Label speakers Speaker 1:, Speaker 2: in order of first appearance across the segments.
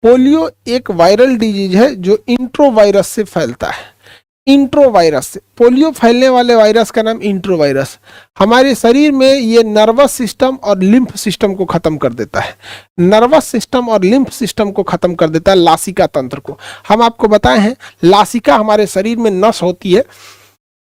Speaker 1: Polio एक viral disease है जो इंट्रोवायरस से फैलता है। इंट्रोवायरस से पोलियो फैलने वाले वायरस का नाम इंट्रोवायरस। हमारे शरीर में ये नर्वस सिस्टम और लिम्फ सिस्टम को खत्म कर देता है। नर्वस सिस्टम और लिम्फ सिस्टम को खत्म कर देता है, लासिका तंत्र को। हम आपको बताए हैं लासिका हमारे शरीर में नस होती है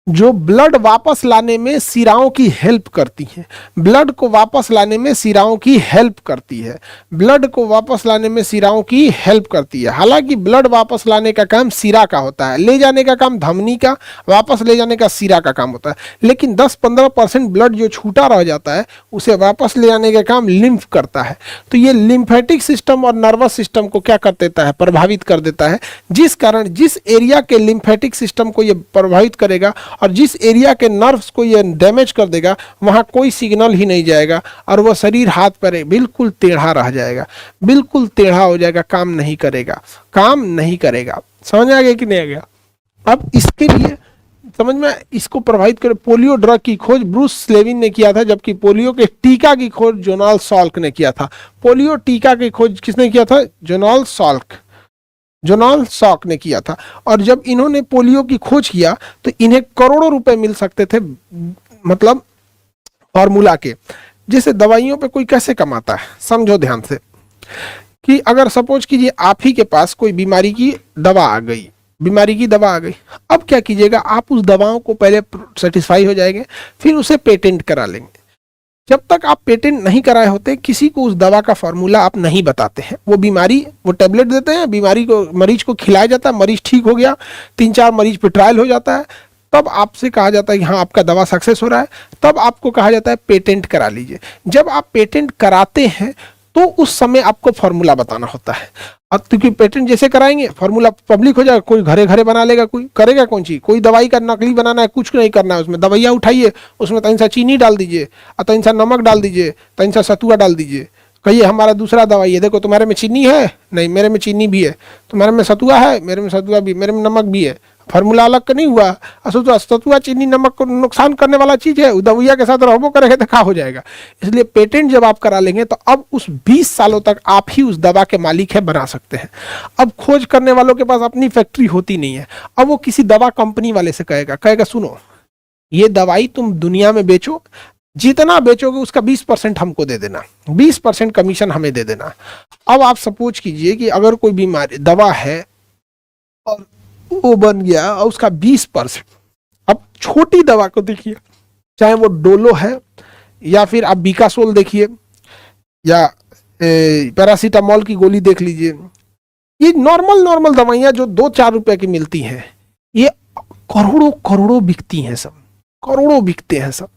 Speaker 1: जो ब्लड वापस लाने में सिराओं की हेल्प करती है। ब्लड को वापस लाने में सिराओं की हेल्प करती है। ब्लड को वापस लाने में सिराओं की हेल्प करती है। हालांकि ब्लड वापस लाने का काम सिरा का होता है, ले जाने का काम धमनी का, वापस ले जाने का सिरा का काम होता है। लेकिन 10-15% ब्लड जो छूटा रह जाता है उसे वापस ले जाने का काम लिम्फ करता है। तो ये लिम्फेटिक सिस्टम और नर्वस सिस्टम को क्या कर देता है, प्रभावित कर देता है, जिस कारण जिस एरिया के लिम्फेटिक सिस्टम को ये प्रभावित करेगा और जिस एरिया के नर्व्स को ये डैमेज कर देगा वहां कोई सिग्नल ही नहीं जाएगा और वह शरीर हाथ पैर बिल्कुल टेढ़ा रह जाएगा, बिल्कुल टेढ़ा हो जाएगा, काम नहीं करेगा, काम नहीं करेगा। समझ में आ गया कि नहीं आ गया? अब इसके लिए समझ में, इसको प्रभावित करे पोलियो ड्रग की खोज ब्रूस स्लेविन ने किया था, जबकि पोलियो के टीका की खोज जोनाल्ड साल्क ने किया था। पोलियो टीका की खोज किसने किया था? जोनाल्ड साल्क ने किया था। और जब इन्होंने पोलियो की खोज किया तो इन्हें करोड़ों रुपए मिल सकते थे, मतलब फॉर्मूला के। जैसे दवाइयों पे कोई कैसे कमाता है, समझो ध्यान से, कि अगर सपोज कीजिए आप ही के पास कोई बीमारी की दवा आ गई, अब क्या कीजिएगा, आप उस दवाओं को पहले सेटिस्फाई हो जाएंगे, फिर उसे पेटेंट करा लेंगे। जब तक आप पेटेंट नहीं कराए होते किसी को उस दवा का फॉर्मूला आप नहीं बताते हैं। वो टैबलेट देते हैं, बीमारी को मरीज को खिलाया जाता है, मरीज ठीक हो गया, 3-4 मरीज पे ट्रायल हो जाता है, तब आपसे कहा जाता है कि हाँ आपका दवा सक्सेस हो रहा है, तब आपको कहा जाता है पेटेंट करा लीजिए। जब आप पेटेंट कराते हैं तो उस समय आपको फॉर्मूला बताना होता है। अब क्योंकि पेटेंट जैसे कराएंगे फॉर्मूला पब्लिक हो जाएगा, कोई घरे घरे बना लेगा, कोई करेगा कौन चीज, कोई दवाई का नकली बनाना है, कुछ नहीं करना है, उसमें दवाइयाँ उठाइए, उसमें तनी सा चीनी डाल दीजिए और तनी सा नमक डाल दीजिए, तनी सा सतुआ डाल दीजिए, कहिए हमारा दूसरा दवाई है, देखो तुम्हारे में चीनी है, नहीं मेरे में चीनी भी है, तुम्हारे में सतुआ है, मेरे में सतुआ भी, मेरे में नमक भी है, फॉर्मूला अलग का नहीं हुआ। सतुआ चीनी नमक को नुकसान करने वाला चीज है, दवाइया के साथ रहबो करेगा तो क्या हो जाएगा। इसलिए पेटेंट जब आप करा लेंगे तो अब उस 20 सालों तक आप ही उस दवा के मालिक है, बना सकते हैं। अब खोज करने वालों के पास अपनी फैक्ट्री होती नहीं है, अब वो किसी दवा कंपनी वाले से कहेगा सुनो ये दवाई तुम दुनिया में बेचो, जितना बेचोगे उसका 20% हमको दे देना, 20% कमीशन हमें दे देना। अब आप सपोज कीजिए कि अगर कोई बीमारी दवा है और वो बन गया और उसका 20%, अब छोटी दवा को देखिए, चाहे वो डोलो है या फिर आप बीकासोल देखिए या पैरासीटामोल की गोली देख लीजिए, ये नॉर्मल दवाइयां जो 2-4 रुपए की मिलती हैं, ये करोड़ों बिकती हैं, सब करोड़ों बिकते हैं सब।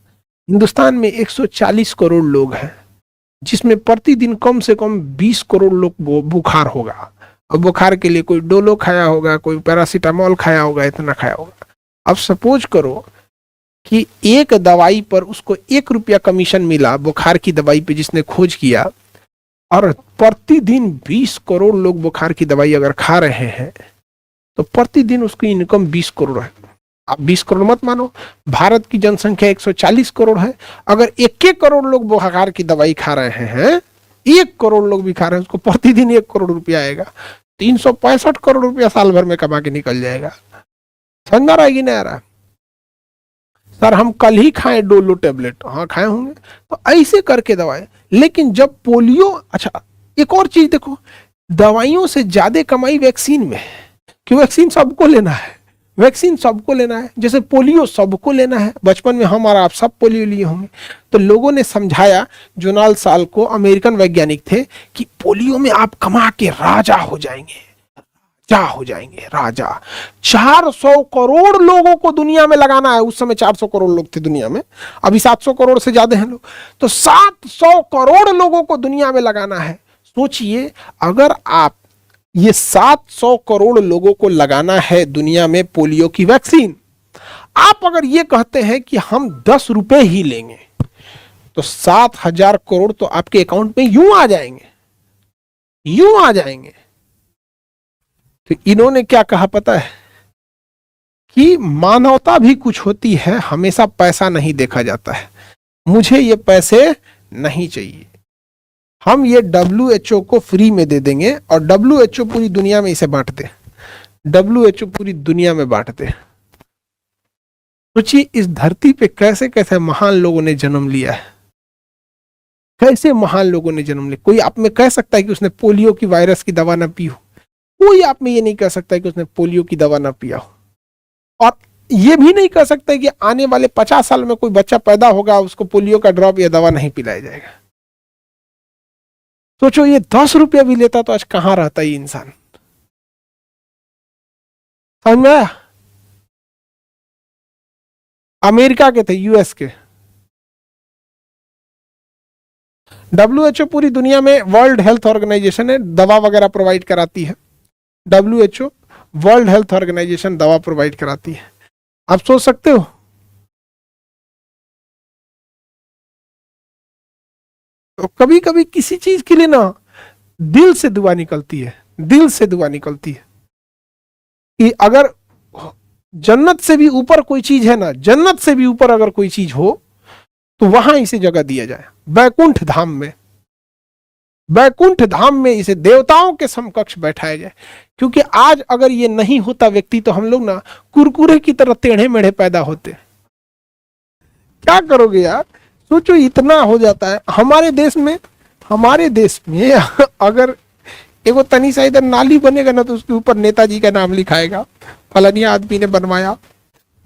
Speaker 1: हिंदुस्तान में 140 करोड़ लोग हैं, जिसमें प्रतिदिन कम से कम 20 करोड़ लोग बुखार होगा, और बुखार के लिए कोई डोलो खाया होगा, कोई पैरासीटामोल खाया होगा, इतना खाया होगा। अब सपोज करो कि एक दवाई पर उसको 1 रुपया कमीशन मिला, बुखार की दवाई पे जिसने खोज किया, और प्रतिदिन 20 करोड़ लोग बुखार की दवाई अगर खा रहे हैं तो प्रतिदिन उसकी इनकम 20 करोड़ है। आप 20 करोड़ मत मानो, भारत की जनसंख्या 140 करोड़ है, अगर 1 करोड़ लोग बुखार की दवाई खा रहे हैं, 1 करोड़ लोग भी खा रहे हैं, उसको प्रतिदिन 1 करोड़ रुपया आएगा, 365 करोड़ रुपया साल भर में कमा के निकल जाएगा। समझ में आ रहा है कि नहीं आ रहा? सर हम कल ही खाएं डोलो टेबलेट, हाँ खाए होंगे, तो ऐसे करके दवाएं। लेकिन जब पोलियो, अच्छा एक और चीज देखो, दवाइयों से ज्यादा कमाई वैक्सीन में, कि वैक्सीन सबको लेना है, वैक्सीन सबको लेना है, जैसे पोलियो सबको लेना है। बचपन में हम और आप सब पोलियो लिए होंगे, तो लोगों ने समझाया, जोनाल्ड साल्क को, अमेरिकन वैज्ञानिक थे, कि पोलियो में आप कमा के राजा हो जाएंगे, राजा। 400 करोड़ लोगों को दुनिया में लगाना है, उस समय 400 करोड़ लोग थे दुनिया में, अभी 700 करोड़ से ज्यादा हैं लोग, तो 700 करोड़ लोगों को दुनिया में लगाना है। सोचिए अगर आप ये 700 करोड़ लोगों को लगाना है दुनिया में पोलियो की वैक्सीन, आप अगर ये कहते हैं कि हम 10 रुपए ही लेंगे, तो 7,000 करोड़ तो आपके अकाउंट में यूं आ जाएंगे। तो इन्होंने क्या कहा पता है, कि मानवता भी कुछ होती है, हमेशा पैसा नहीं देखा जाता है, मुझे ये पैसे नहीं चाहिए। हम ये WHO को फ्री में दे देंगे और WHO पूरी दुनिया में इसे बांट दे, WHO पूरी दुनिया में बांट दे। सोचिए इस धरती पे कैसे कैसे महान लोगों ने जन्म लिया है, कैसे महान लोगों ने जन्म लिया। कोई आप में कह सकता है कि उसने पोलियो की वायरस की दवा ना पी हो, कोई आप में ये नहीं कह सकता है कि उसने पोलियो की दवा ना पिया हो, और ये भी नहीं कह सकता है कि आने वाले 50 साल में कोई बच्चा पैदा होगा उसको पोलियो का ड्रॉप या दवा नहीं पिलाया जाएगा। सोचो ये 10 रुपया भी लेता तो आज कहां रहता ये इंसान। समझ में आया? अमेरिका के थे, यूएस के। WHO पूरी दुनिया में वर्ल्ड हेल्थ ऑर्गेनाइजेशन है, दवा वगैरह प्रोवाइड कराती है। WHO वर्ल्ड हेल्थ ऑर्गेनाइजेशन दवा प्रोवाइड कराती है। आप सोच सकते हो तो कभी कभी किसी चीज के लिए ना दिल से दुआ निकलती है, दिल से दुआ निकलती है कि अगर जन्नत से भी ऊपर कोई चीज है ना, जन्नत से भी ऊपर अगर कोई चीज हो तो वहां इसे जगह दिया जाए, बैकुंठ धाम में, बैकुंठ धाम में इसे देवताओं के समकक्ष बैठाया जाए। क्योंकि आज अगर ये नहीं होता व्यक्ति तो हम लोग ना कुरकुरे की तरह टेढ़े मेढ़े पैदा होते। क्या करोगे यार, सोचो इतना हो जाता है हमारे देश में। हमारे देश में अगर एगो तनी सा इधर नाली बनेगा ना तो उसके ऊपर नेताजी का नाम लिखाएगा, फलानिया आदमी ने बनवाया।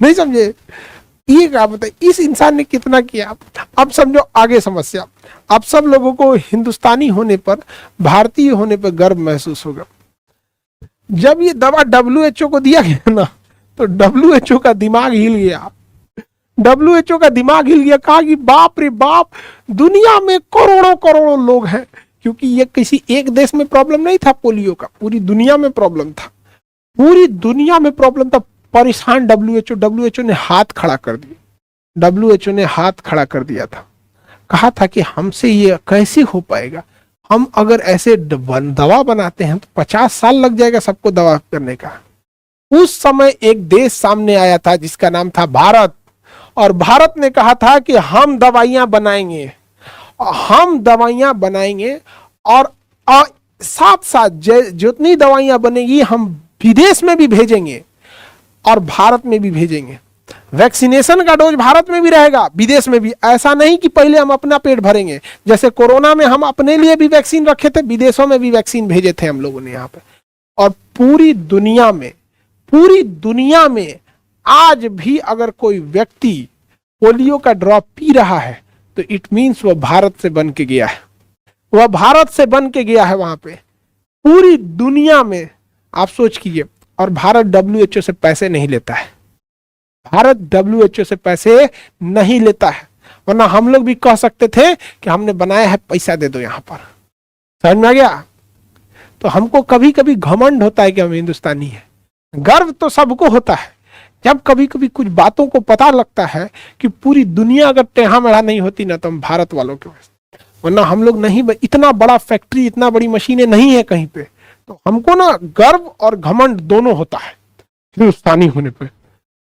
Speaker 1: नहीं समझे? ये क्या बताए इस इंसान ने कितना किया। अब समझो आगे समस्या। अब सब लोगों को हिंदुस्तानी होने पर, भारतीय होने पर गर्व महसूस होगा। जब ये दवा WHO को दिया गया ना तो WHO का दिमाग हिल गया। WHO का दिमाग हिल गया, कहा कि बाप रे बाप, दुनिया में करोड़ों करोड़ों लोग हैं। क्योंकि ये किसी एक देश में प्रॉब्लम नहीं था पोलियो का, पूरी दुनिया में प्रॉब्लम था, पूरी दुनिया में प्रॉब्लम था। परेशान WHO ने हाथ खड़ा कर दिया, WHO ने हाथ खड़ा कर दिया था। कहा था कि हमसे ये कैसे हो पाएगा, हम अगर ऐसे दवा बनाते हैं तो 50 साल लग जाएगा सबको दवा करने का। उस समय एक देश सामने आया था जिसका नाम था भारत, और भारत ने कहा था कि हम दवाइयां बनाएंगे, हम दवाइयां बनाएंगे और साथ साथ जितनी दवाइयां बनेगी हम विदेश में भी भेजेंगे और भारत में भी भेजेंगे। वैक्सीनेशन का डोज भारत में भी रहेगा, विदेश में भी। ऐसा नहीं कि पहले हम अपना पेट भरेंगे, जैसे कोरोना में हम अपने लिए भी वैक्सीन रखे थे, विदेशों में भी वैक्सीन भेजे थे हम लोगों ने यहाँ पे। और पूरी दुनिया में, पूरी दुनिया में आज भी अगर कोई व्यक्ति पोलियो का ड्रॉप पी रहा है तो इट मीन्स वह भारत से बन के गया है, वह भारत से बन के गया है वहां पे, पूरी दुनिया में। आप सोच कीजिए। और भारत WHO से पैसे नहीं लेता है, भारत WHO से पैसे नहीं लेता है, वरना हम लोग भी कह सकते थे कि हमने बनाया है, पैसा दे दो यहां पर। समझ में आ गया? तो हमको कभी कभी घमंड होता है कि हम हिंदुस्तानी हैं। गर्व तो सबको होता है जब कभी कभी कुछ बातों को पता लगता है कि पूरी दुनिया अगर टेढ़ा मेढ़ा नहीं होती ना तो हम भारत वालों के वजह, वरना हम लोग नहीं। इतना बड़ा फैक्ट्री, इतना बड़ी मशीनें नहीं है कहीं पे, तो हमको ना गर्व और घमंड दोनों होता है हिंदुस्तानी होने पे।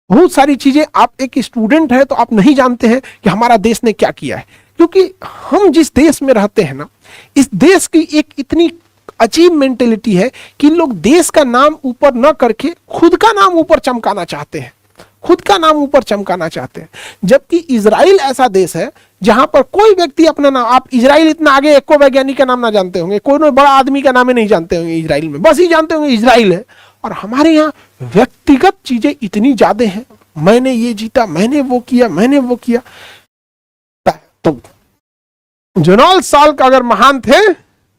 Speaker 1: बहुत सारी चीजें, आप एक स्टूडेंट है तो आप नहीं जानते हैं कि हमारा देश ने क्या किया है, क्योंकि हम जिस देश में रहते हैं ना, इस देश की एक इतनी अजीब मेंटेलिटी है कि लोग देश का नाम ऊपर न करके खुद का नाम ऊपर चमकाना चाहते हैं, खुद का नाम ऊपर चमकाना चाहते हैं। जबकि इजराइल ऐसा देश है जहां पर कोई व्यक्ति अपना नाम, आप इजराइल इतना आगे एक को वैज्ञानिक का नाम ना जानते होंगे, कोई बड़ा आदमी का नाम ही नहीं जानते होंगे इजराइल में, बस ही जानते होंगे इजराइल है। और हमारे यहाँ व्यक्तिगत चीजें इतनी ज्यादा हैं, मैंने ये जीता, मैंने वो किया, मैंने वो किया। तो जनरल साल्क अगर महान थे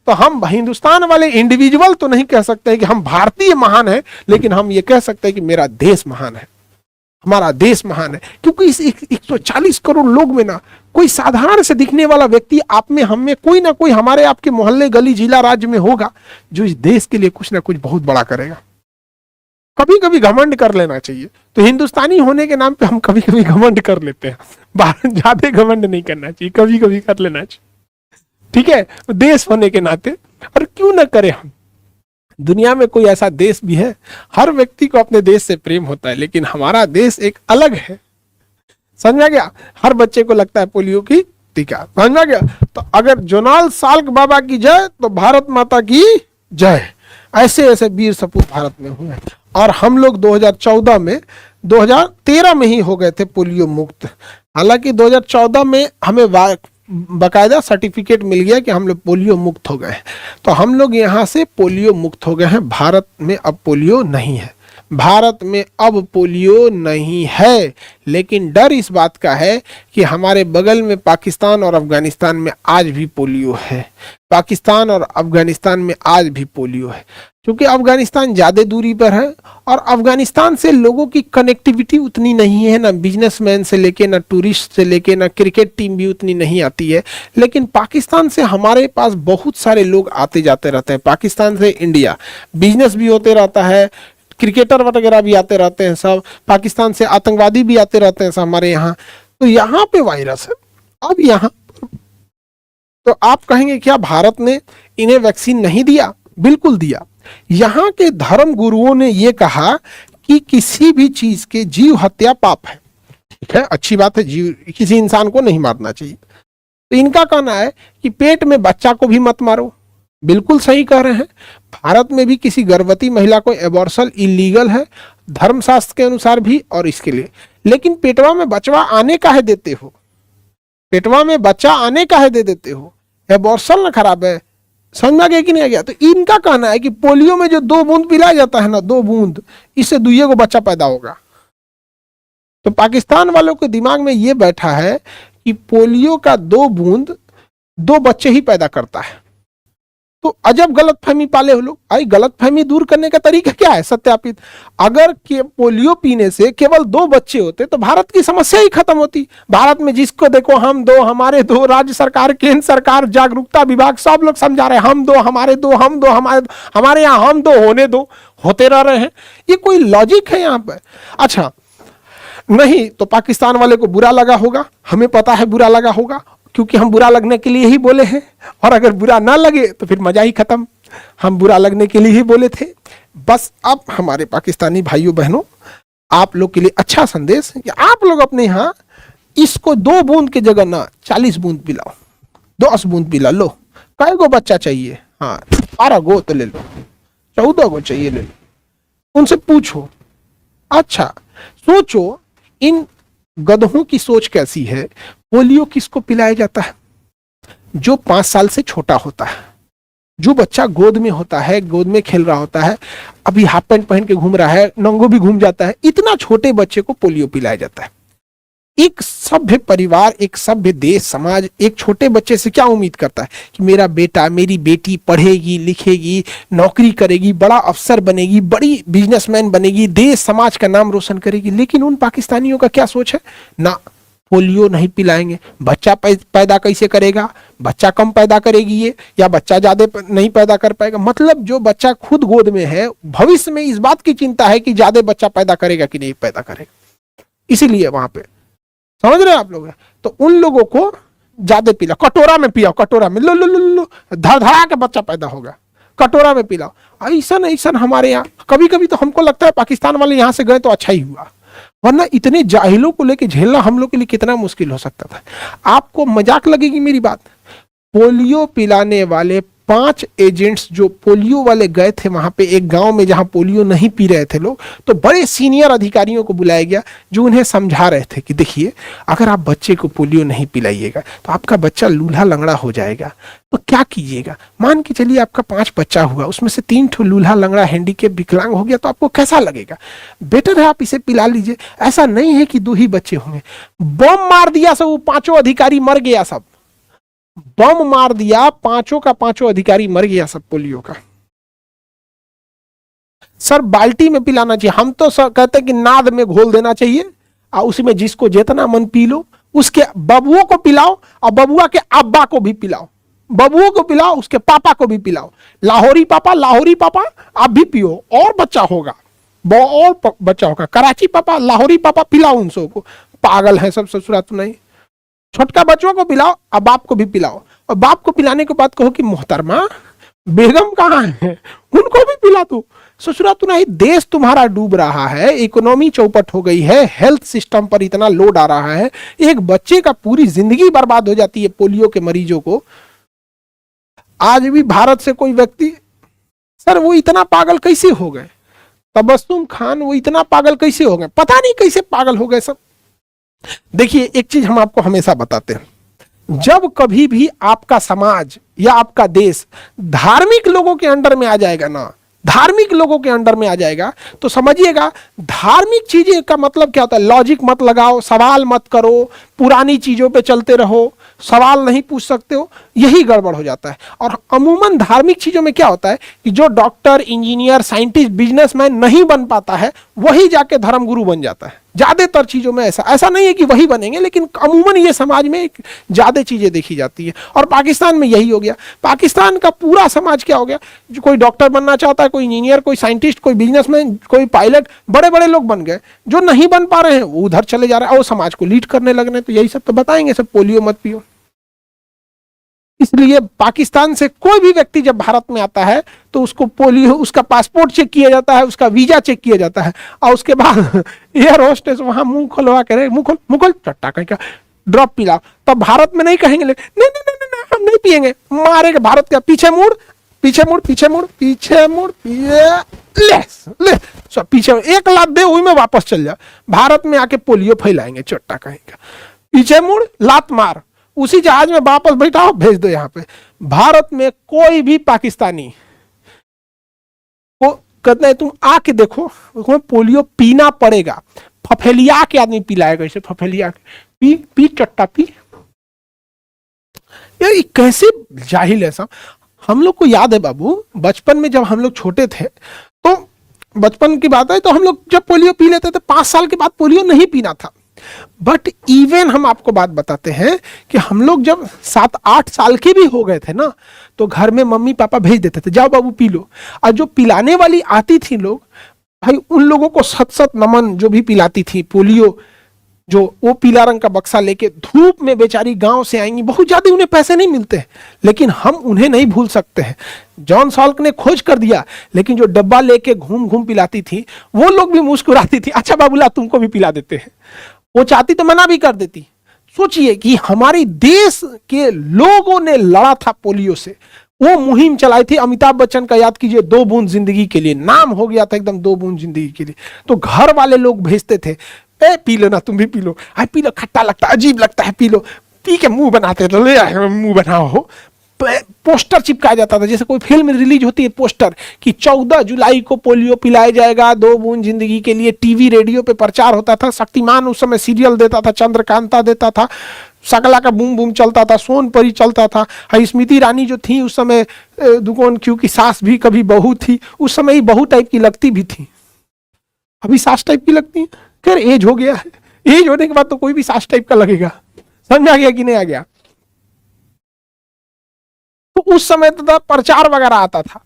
Speaker 1: तो हम हिंदुस्तान वाले इंडिविजुअल तो नहीं कह सकते कि हम भारतीय महान हैं, लेकिन हम ये कह सकते हैं कि मेरा देश महान है, हमारा देश महान है। क्योंकि इस 140 करोड़ लोग में ना कोई साधारण से दिखने वाला व्यक्ति आप में, हम में कोई ना कोई, हमारे आपके मोहल्ले, गली, जिला, राज्य में होगा जो इस देश के लिए कुछ ना कुछ बहुत बड़ा करेगा। कभी कभी घमंड कर लेना चाहिए। तो हिंदुस्तानी होने के नाम पे हम कभी कभी घमंड कर लेते हैं, ज्यादा घमंड नहीं करना चाहिए, कभी कभी कर लेना चाहिए, ठीक है, देश होने के नाते। और क्यों ना करें हम, दुनिया में कोई ऐसा देश भी है, हर व्यक्ति को अपने देश से प्रेम होता है, लेकिन हमारा देश एक अलग है। समझ में आ गया? हर बच्चे को लगता है पोलियो की टीका, समझ में गया। तो अगर जोनाल साल्क बाबा की जय तो भारत माता की जय। ऐसे ऐसे वीर सपूत भारत में हुए हैं। और हम लोग 2014 में 2013 में ही हो गए थे पोलियो मुक्त। हालांकि 2014 में हमें बाकायदा सर्टिफिकेट मिल गया कि हम लोग पोलियो मुक्त हो गए। तो हम लोग यहाँ से पोलियो मुक्त हो गए हैं। भारत में अब पोलियो नहीं है, भारत में अब पोलियो नहीं है। लेकिन डर इस बात का है कि हमारे बगल में पाकिस्तान और अफगानिस्तान में आज भी पोलियो है। पाकिस्तान और अफगानिस्तान में आज भी पोलियो है, क्योंकि अफगानिस्तान ज़्यादा दूरी पर है और अफगानिस्तान से लोगों की कनेक्टिविटी उतनी नहीं है, ना बिजनेसमैन से लेके, ना टूरिस्ट से लेके, ना क्रिकेट टीम भी उतनी नहीं आती है। लेकिन पाकिस्तान से हमारे पास बहुत सारे लोग आते जाते रहते हैं। पाकिस्तान से इंडिया बिजनेस भी होते रहता है, क्रिकेटर वगैरह भी आते रहते हैं सब। पाकिस्तान से आतंकवादी भी आते रहते हैं सब हमारे यहाँ। तो यहाँ पे वायरस है। अब यहाँ तो आप कहेंगे क्या भारत ने इन्हें वैक्सीन नहीं दिया? बिल्कुल दिया। यहाँ के धर्म गुरुओं ने यह कहा कि किसी भी चीज के जीव हत्या पाप है। ठीक है, अच्छी बात है, जीव किसी इंसान को नहीं मारना चाहिए। तो इनका कहना है कि पेट में बच्चा को भी मत मारो। बिल्कुल सही कह रहे हैं। भारत में भी किसी गर्भवती महिला को एबॉर्शन इलीगल है, धर्मशास्त्र के अनुसार भी और इसके लिए। लेकिन पेटवा में बचवा आने का है देते हो, पेटवा में बच्चा आने का है दे देते हो, एबॉर्शन ना खराब है। समझ में आ गया कि नहीं आ गया? तो इनका कहना है कि पोलियो में जो 2 बूंद पिलाया जाता है ना, 2 बूंद, इससे 2 को बच्चा पैदा होगा। तो पाकिस्तान वालों के दिमाग में ये बैठा है कि पोलियो का 2 बूंद 2 बच्चे ही पैदा करता है। तो अजब गलतफहमी पाले हो लोग। आई गलतफहमी दूर करने का तरीका क्या है? सत्यापित। अगर के पोलियो पीने से केवल 2 बच्चे होते तो भारत की समस्या ही खत्म होती। भारत में जिसको देखो हम 2, हमारे 2, राज्य सरकार, केंद्र सरकार, जागरूकता विभाग, सब लोग समझा रहे हैं हम 2, हमारे 2, हम 2, हमारे यहाँ हम 2 होने दो, होते रह रहे हैं। ये कोई लॉजिक है यहाँ पर? अच्छा, नहीं तो पाकिस्तान वाले को बुरा लगा होगा, हमें पता है बुरा लगा होगा, क्योंकि हम बुरा लगने के लिए ही बोले हैं। और अगर बुरा ना लगे तो फिर मजा ही खत्म। हम बुरा लगने के लिए ही बोले थे। बस अब हमारे पाकिस्तानी भाइयों बहनों, आप लोग के लिए अच्छा संदेश कि आप लोग अपने यहाँ इसको 2 बूंद की जगह ना 40 बूंद पिलाओ, 10 बूंद पिला लो। कै गो बच्चा चाहिए? हाँ 12 गो तो ले लो, 14 गो चाहिए ले लो, उनसे पूछो। अच्छा सोचो इन गधों की सोच कैसी है। पोलियो किसको पिलाया जाता है? जो 5 साल से छोटा होता है, जो बच्चा गोद में होता है, गोद में खेल रहा होता है, अभी हाफ पैंट पहन के घूम रहा है, नंगो भी घूम जाता है, इतना छोटे बच्चे को पोलियो पिलाया जाता है। एक सभ्य परिवार, एक सभ्य देश, समाज एक छोटे बच्चे से क्या उम्मीद करता है कि मेरा बेटा, मेरी बेटी पढ़ेगी, लिखेगी, नौकरी करेगी, बड़ा अफसर बनेगी, बड़ी बिजनेसमैन बनेगी, देश समाज का नाम रोशन करेगी। लेकिन उन पाकिस्तानियों का क्या सोच है? ना, पोलियो नहीं पिलाएंगे। बच्चा पैदा कैसे करेगा? बच्चा कम पैदा करेगी ये, या बच्चा ज्यादा नहीं पैदा कर पाएगा। मतलब जो बच्चा खुद गोद में है, भविष्य में इस बात की चिंता है कि ज्यादा बच्चा पैदा करेगा कि नहीं पैदा करेगा। इसीलिए वहां पे, समझ रहे हैं आप लोग? तो उन लोगों को ज्यादा पिलाओ, कटोरा में पियाओ, कटोरा में लो लो लो लो, धड़धड़ा के बच्चा पैदा होगा, कटोरा में पिलाओ। ऐसा ऐसा हमारे यहाँ कभी कभी तो हमको लगता है पाकिस्तान वाले यहाँ से गए तो अच्छा ही हुआ, वरना इतने जाहिलों को लेके झेलना हम लोग के लिए कितना मुश्किल हो सकता था। आपको मजाक लगेगी मेरी बात, पोलियो पिलाने वाले 5 एजेंट्स जो पोलियो वाले गए थे वहां पे एक गांव में जहां पोलियो नहीं पी रहे थे लोग, तो बड़े सीनियर अधिकारियों को बुलाया गया जो उन्हें समझा रहे थे कि देखिए अगर आप बच्चे को पोलियो नहीं पिलाइएगा तो आपका बच्चा लूल्हा लंगड़ा हो जाएगा। तो क्या कीजिएगा? मान के चलिए आपका 5 बच्चा हुआ, उसमें से 3 ठो लूल्हा लंगड़ा हैंडीकेप विकलांग हो गया, तो आपको कैसा लगेगा? बेटर है आप इसे पिला लीजिए। ऐसा नहीं है कि 2 ही बच्चे होंगे। बम मार दिया सब, वो 5 अधिकारी मर गया, सब बम मार दिया, 5 का 5 अधिकारी मर गया सब पोलियो का। सर बाल्टी में पिलाना चाहिए, हम तो सर कहते हैं कि नाद में घोल देना चाहिए और उसमें जिसको जितना मन पी लो। उसके बबुओं को पिलाओ और बबुआ के अब्बा को भी पिलाओ, बबुओं को पिलाओ, उसके पापा को भी पिलाओ। लाहौरी पापा आप भी पियो और बच्चा होगा, और बच्चा होगा। कराची पापा, लाहौरी पापा पिलाओ उन सबको। पागल है सब ससुरा तो नहीं। छोटका बच्चों को पिलाओ और बाप को भी पिलाओ, और बाप को पिलाने के बाद कहो कि मोहतरमा बेगम कहाँ है, उनको भी पिला दो। ससुरा तू नहीं, देश तुम्हारा डूब रहा है, इकोनॉमी चौपट हो गई है, हेल्थ सिस्टम पर इतना लोड आ रहा है, एक बच्चे का पूरी जिंदगी बर्बाद हो जाती है पोलियो के मरीजों को। आज भी भारत से कोई व्यक्ति, सर वो इतना पागल कैसे हो गए, तबस्सुम खान वो इतना पागल कैसे हो गए, पता नहीं कैसे पागल हो गए सब। देखिए एक चीज हम आपको हमेशा बताते हैं, जब कभी भी आपका समाज या आपका देश धार्मिक लोगों के अंडर में आ जाएगा ना, धार्मिक लोगों के अंडर में आ जाएगा, तो समझिएगा धार्मिक चीजें का मतलब क्या होता है, लॉजिक मत लगाओ, सवाल मत करो, पुरानी चीजों पे चलते रहो, सवाल नहीं पूछ सकते हो, यही गड़बड़ हो जाता है। और अमूमन धार्मिक चीजों में क्या होता है कि जो डॉक्टर, इंजीनियर, साइंटिस्ट, बिजनेसमैन नहीं बन पाता है वही जाके धर्मगुरु बन जाता है। ज्यादातर चीजों में ऐसा नहीं है कि वही बनेंगे, लेकिन अमूमन ये समाज में ज्यादा चीजें देखी जाती है। और पाकिस्तान में यही हो गया, पाकिस्तान का पूरा समाज क्या हो गया, जो कोई डॉक्टर बनना चाहता है, कोई इंजीनियर, कोई साइंटिस्ट, कोई बिजनेसमैन, कोई पायलट, बड़े बड़े लोग बन गए, जो नहीं बन पा रहे हैं वो उधर चले जा रहे हैं और समाज को लीड करने लग रहे हैं। तो यही सब तो बताएंगे, सब पोलियो मत पियो। इसलिए पाकिस्तान से कोई भी व्यक्ति जब भारत में आता है तो उसको पोलियो, उसका पासपोर्ट चेक किया जाता है, उसका वीजा चेक किया जाता है, और उसके बाद एयर होस्टेस वहां मुंह खोलवा के, मुंह खोल चट्टा कहीं का ड्रॉप पिलाओ। तब भारत में नहीं कहेंगे, नहीं नहीं नहीं नहीं, नहीं हम नहीं पिएंगे, मारेंगे भारत का, पीछे मुड़ पीछे मुड़ पीछे मुड़ पीछे मुड़, ले सब पीछे, एक लात दे वही में वापस चल जा, भारत में आके पोलियो फैलाएंगे चट्टा कहीं का, पीछे मुड़ लात मार, उसी जहाज में वापस बैठाओ, भेज दो यहाँ पे। भारत में कोई भी पाकिस्तानी को कहते हैं तुम आके देखो, पोलियो पीना पड़ेगा, फफेलिया के आदमी पिलाएगा, इसे फफेलिया के पी चट्टा पी। यार कैसे जाहिल है सब। हम लोग को याद है बाबू, बचपन में जब हम लोग छोटे थे, तो बचपन की बात है, तो हम लोग जब पोलियो पी लेते थे 5 साल के बाद पोलियो नहीं पीना था। बट इवन हम आपको बात बताते हैं कि हम लोग जब 7-8 साल के भी हो गए थे ना, तो घर में मम्मी पापा भेज देते थे, जाओ बाबू पी लो। और जो पिलाने वाली आती थी लोग, भाई उन लोगों को सत सत नमन, जो भी पिलाती थी पोलियो, जो वो पीला रंग का बक्सा लेके धूप में बेचारी गांव से आएंगी, बहुत ज्यादा उन्हें पैसे नहीं मिलते, लेकिन हम उन्हें नहीं भूल सकते हैं। जॉन सॉल्क ने खोज कर दिया, लेकिन जो डब्बा लेके घूम घूम पिलाती थी, वो लोग भी मुस्कुराती थी, अच्छा बाबूला तुमको भी पिला देते हैं। वो चाहती तो मना भी कर देती। सोचिए कि हमारे देश के लोगों ने लड़ा था पोलियो से, वो मुहिम चलाई थी। अमिताभ बच्चन का याद कीजिए, 2 बूंद जिंदगी के लिए नाम हो गया था एकदम, 2 बूंद जिंदगी के लिए। तो घर वाले लोग भेजते थे, ए पी लो ना, तुम भी पी लो, हाय पी लो, खट्टा लगता है, अजीब लगता है, पी लो, पी के मुंह बनाते थे, ले आए मुंह बनाओ हो। पोस्टर चिपकाया जाता था, जैसे कोई फिल्म रिलीज होती है पोस्टर कि 14 जुलाई को पोलियो पिलाया जाएगा, 2 बूंद जिंदगी के लिए। टीवी रेडियो पे प्रचार होता था, शक्तिमान उस समय सीरियल देता था, चंद्रकांता देता था, सकला का बूम बूम चलता था, सोनपरी चलता था। स्मृति ईरानी जो थी उस समय दुकान क्यों की सास भी कभी बहू थी, उस समय ही बहू टाइप की लगती भी थी, अभी सास टाइप की लगती है। खैर एज हो गया है, एज होने के बाद तो कोई भी सास टाइप का लगेगा। समझ आ गया कि नहीं आ गया। तो उस समय तो प्रचार वगैरह आता था,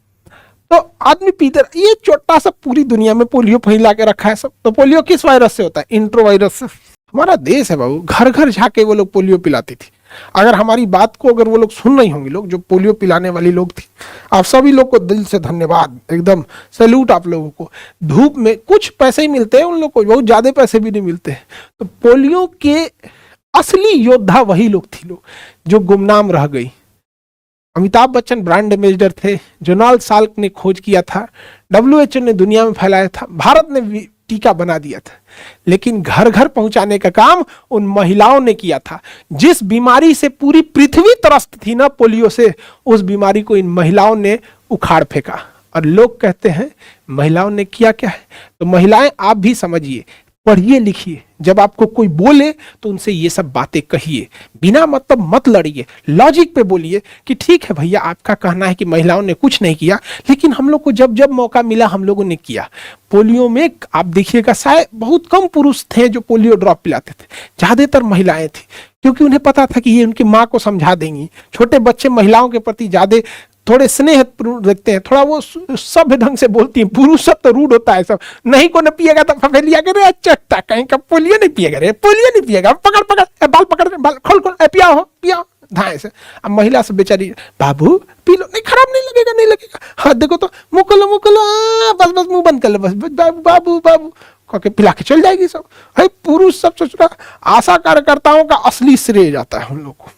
Speaker 1: तो आदमी पीते। ये छोटा सा पूरी दुनिया में पोलियो फैला के रखा है सब। तो पोलियो किस वायरस से होता है? इंट्रो वायरस से। हमारा देश है बाबू, घर घर जाके वो लोग पोलियो पिलाती थी। अगर हमारी बात को अगर वो लोग सुन रही होंगे, लोग जो पोलियो पिलाने वाली लोग थी, आप सभी लोग को दिल से धन्यवाद, एकदम सैल्यूट आप लोगों को। धूप में कुछ पैसे ही मिलते हैं उन लोग को, बहुत ज्यादा पैसे भी नहीं मिलते। तो पोलियो के असली योद्धा वही लोग थी, लोग जो गुमनाम रह गई। अमिताभ बच्चन ब्रांड एम्बेसडर थे, जोनाल्ड साल्क ने खोज किया था, WHO ने दुनिया में फैलाया था, भारत ने टीका बना दिया था, लेकिन घर घर पहुंचाने का काम उन महिलाओं ने किया था। जिस बीमारी से पूरी पृथ्वी त्रस्त थी ना, पोलियो से, उस बीमारी को इन महिलाओं ने उखाड़ फेंका। और लोग कहते हैं महिलाओं ने किया क्या है? तो महिलाएं आप भी समझिए, पढ़िए लिखिए, जब आपको कोई बोले तो उनसे ये सब बातें कहिए, बिना मतलब मत लड़िए, लॉजिक पे बोलिए कि ठीक है भैया आपका कहना है कि महिलाओं ने कुछ नहीं किया, लेकिन हम लोग को जब जब मौका मिला हम लोगों ने किया। पोलियो में आप देखिएगा शायद बहुत कम पुरुष थे जो पोलियो ड्रॉप पिलाते थे, ज्यादातर महिलाएं थी, क्योंकि उन्हें पता था कि ये उनकी माँ को समझा देंगी। छोटे बच्चे महिलाओं के प्रति ज्यादा थोड़े स्नेह रखते हैं, थोड़ा वो सभ्य ढंग से बोलती हैं। पुरुष सब तो रूड होता है, सब नहीं को न पिएगा तो फफेलिया के रे चट्टा कहीं का, पोलियो नहीं पिएगा रे, पोलियो नहीं पिएगा, पकड़ पकड़ बाल, पकड़ बाल, खोल खोल, पिया हो पिया, धाए से। अब महिला से बेचारी, बाबू पी लो, नहीं खराब नहीं लगेगा, नहीं लगेगा, हाँ देखो तो मुकलो मुकलो, बस बस मुंह बंद कर लो, बस बाबू बाबू बाबू कह के पिला के चल जाएगी सब। भाई पुरुष सब सोच रहा, आशा कार्यकर्ताओं का असली श्रेय जाता है हम लोग को।